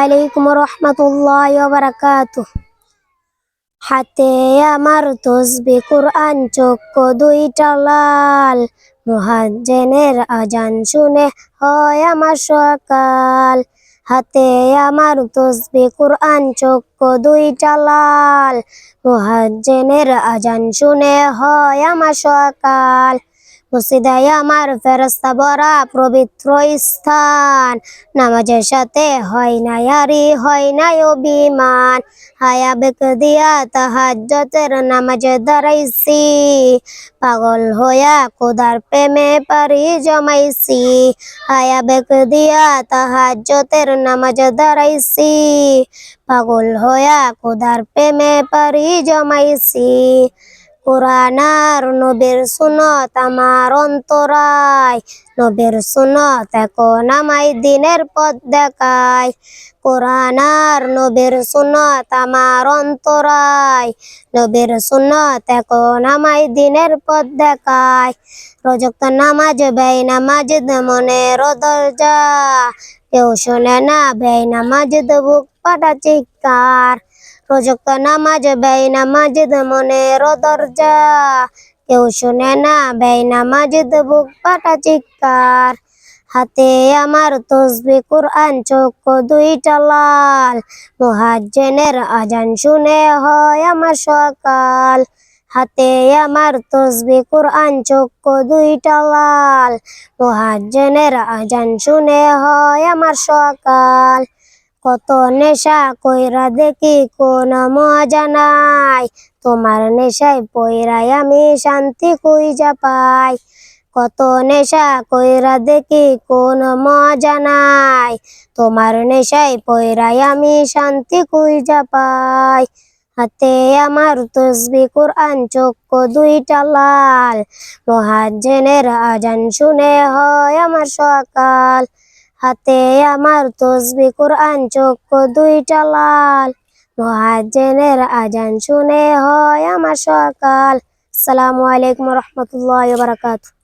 আলাইকুম রহমতুল্লাহি ওয়া বারাকাতুহু। হাতে আমার তসবিহ কুরআন, চক্ষু দুইটা লাল, মুয়াজ্জিনের আজান শুনে হয় আমার সকাল। হাতে আমার তসবিহ কুরআন, চক্ষু দুইটা লাল, মুয়াজ্জিনের আজান শুনে হয় আমার সকাল। মসজিদে আমার ফেরেশতা ভরা পবিত্র স্থান, নামাজের সাথে হয় না ইয়ারি, হয় না অভিমান। হায়া বেক দিয়া তাহাজ্জুদের নামাজে দাঁড়াইছি, পাগল হইয়া খোদার প্রেমে পারি জমাইছি। হায়া বেক দিয়া তাহাজ্জুদের নামাজে দাঁড়াইছি, পাগল হইয়া খোদার প্রেমে পারি জমাইছি। কোরআন আর নবীর সুন্নাত আমার অন্তরায়, নবীর সুন্নাত এখন আমায় দিনের পথ দেখায়। কোরআন আর নবীর সুন্নাত আমার অন্তরায়, নবীর সুন্নাত এখন আমায় দিনের পথ দেখায়। রোজক নামাজ বেই নামাজ মনের দরজা, কেউ শোনে না বেই নামাজ বুক ফাটা চিৎকার। রোজক নামাজ বেই নামাজ মনের দরজা, কেউ শোনে না বেই নামাজ বুক ফাটা চিৎকার। হাতে আমার তসবিহ কুরআন, চক্ষু দুইটা লাল, মুয়াজ্জিনের আজান শুনে হয় আমার সকাল। হাতে আমার তসবিহ কুরআন, চক্ষু দুইটা লাল, মুয়াজ্জিনের আজান শুনে হয় আমার সকাল। কত নেশা কইরা দেখি কোন মজা নাই, তোমার নেশায় পইরাই আমি শান্তি খুঁজা পাই। কত নেশা কইরা দেখি কোন মজা নাই, তোমার নেশায় পইরাই আমি শান্তি খুঁজা পাই। হাতে আমার তসবিহ কুরআন, চক্ষু দুইটা লাল, মুয়াজ্জিনের আজান শুনে হয় আমার সকাল। হাতে আমার তসবিহ কুরআন, চক্ষু দুইটা লাল, মুয়াজ্জিনের আজান শুনে হয় আমার সকাল। আসসালামু আলাইকুম রহমতুল্লাহি ওয়া বারাকাতুহু।